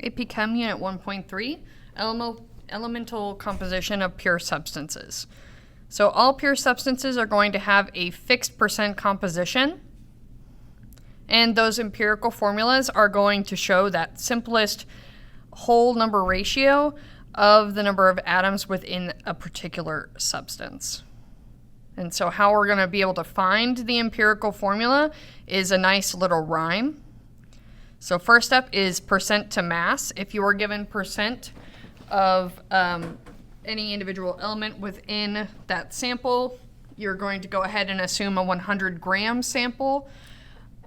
Chem Unit 1.3, Elemental Composition of Pure Substances. So all pure substances are going to have a fixed percent composition, and those empirical formulas are going to show that simplest whole number ratio of the number of atoms within a particular substance. And so how we're going to be able to find the empirical formula is a nice little rhyme. So first up is percent to mass. If you are given percent of any individual element within that sample, you're going to go ahead and assume a 100 gram sample,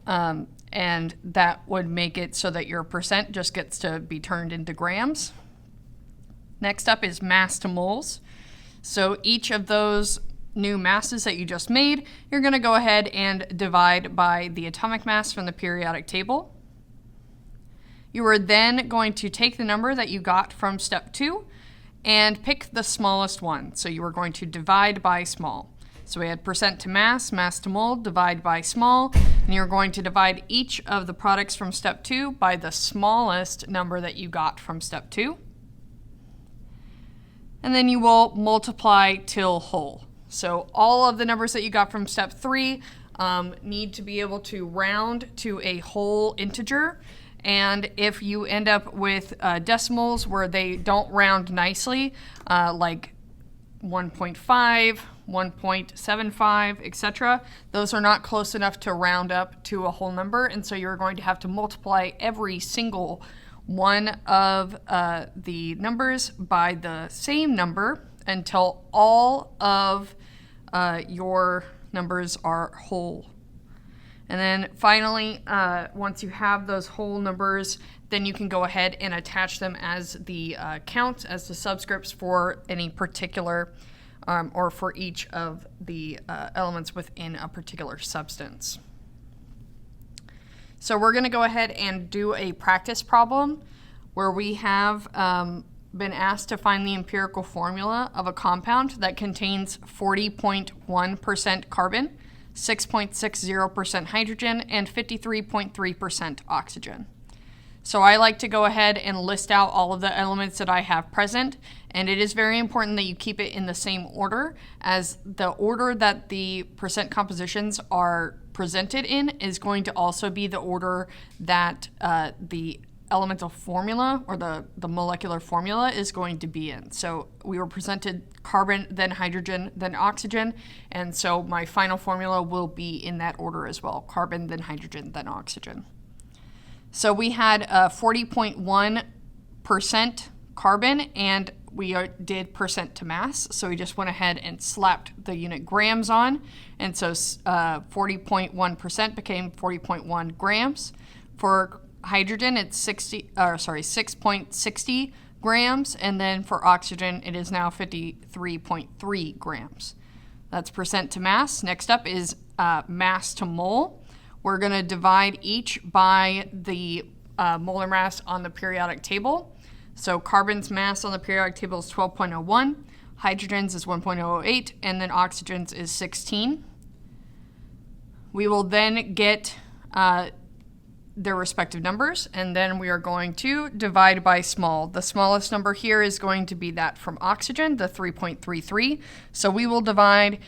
and that would make it so that your percent just gets to be turned into grams. Next up is mass to moles. So each of those new masses that you just made, you're going to go ahead and divide by the atomic mass from the periodic table. You are then going to take the number that you got from step 2 and pick the smallest one. So you are going to divide by small. So we had percent to mass, mass to mole, divide by small, and you're going to divide each of the products from step 2 by the smallest number that you got from step 2. And then you will multiply till whole. So all of the numbers that you got from step 3 need to be able to round to a whole integer. And if you end up with decimals where they don't round nicely, like 1.5, 1.75, etc., those are not close enough to round up to a whole number, and so you're going to have to multiply every single one of the numbers by the same number until all of your numbers are whole. And then finally, once you have those whole numbers, then you can go ahead and attach them as the count, as the subscripts for any particular, or for each of the elements within a particular substance. So we're going to go ahead and do a practice problem where we have been asked to find the empirical formula of a compound that contains 40.1% carbon, 6.60% hydrogen, and 53.3% oxygen. So I like to go ahead and list out all of the elements that I have present, and it is very important that you keep it in the same order, as the order that the percent compositions are presented in is going to also be the order that the elemental formula or the molecular formula is going to be in. So we were presented carbon, then hydrogen, then oxygen, and so my final formula will be in that order as well: carbon, then hydrogen, then oxygen. So we had 40.1% carbon, and we did percent to mass, so we just went ahead and slapped the unit grams on, and so 40.1% became 40.1 grams. For hydrogen, it's 6.60 grams, and then for oxygen, it is now 53.3 grams. That's percent to mass. Next up is mass to mole. We're going to divide each by the molar mass on the periodic table. So carbon's mass on the periodic table is 12.01, hydrogen's is 1.008, and then oxygen's is 16. We will then get their respective numbers, and then we are going to divide by small. The smallest number here is going to be that from oxygen, the 3.33. So we will divide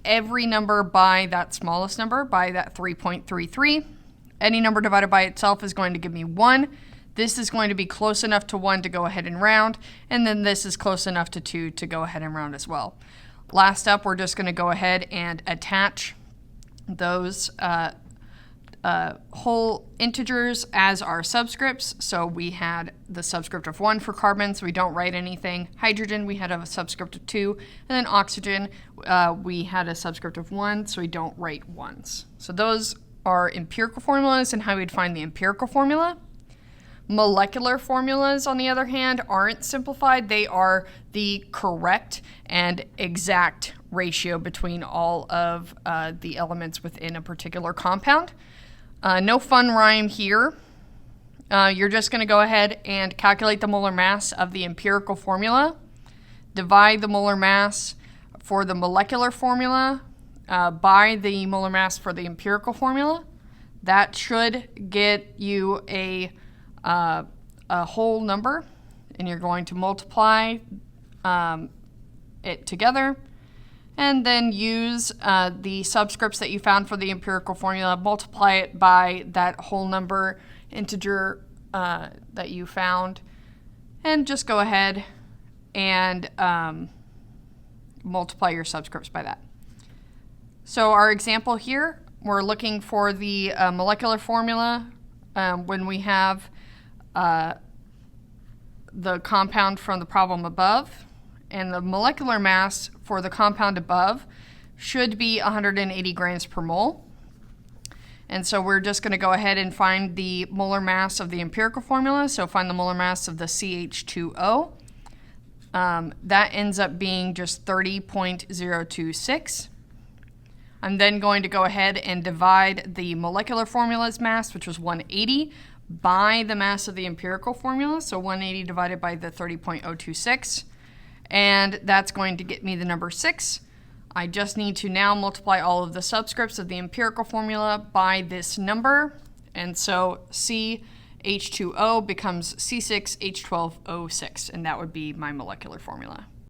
every number by that smallest number, by that 3.33. Any number divided by itself is going to give me 1. This is going to be close enough to 1 to go ahead and round, and then this is close enough to 2 to go ahead and round as well. Last up, we're just going to go ahead and attach those whole integers as our subscripts. So we had the subscript of 1 for carbon, so we don't write anything. Hydrogen, we had a subscript of 2. And then oxygen, we had a subscript of 1, so we don't write 1s. So those are empirical formulas and how we'd find the empirical formula. Molecular formulas, on the other hand, aren't simplified. They are the correct and exact ratio between all of the elements within a particular compound. No fun rhyme here. You're just going to go ahead and calculate the molar mass of the empirical formula, divide the molar mass for the molecular formula by the molar mass for the empirical formula. That should get you a a whole number, and you're going to multiply it together, and then use the subscripts that you found for the empirical formula, multiply it by that whole number integer that you found, and just go ahead and multiply your subscripts by that. So our example here, we're looking for the molecular formula when we have the compound from the problem above, and the molecular mass for the compound above should be 180 grams per mole. And so we're just going to go ahead and find the molar mass of the empirical formula. So find the molar mass of the CH2O. That ends up being just 30.026. I'm then going to go ahead and divide the molecular formula's mass, which was 180, by the mass of the empirical formula. So 180 divided by the 30.026. And that's going to get me the number 6. I just need to now multiply all of the subscripts of the empirical formula by this number. And so CH2O becomes C6H12O6, and that would be my molecular formula.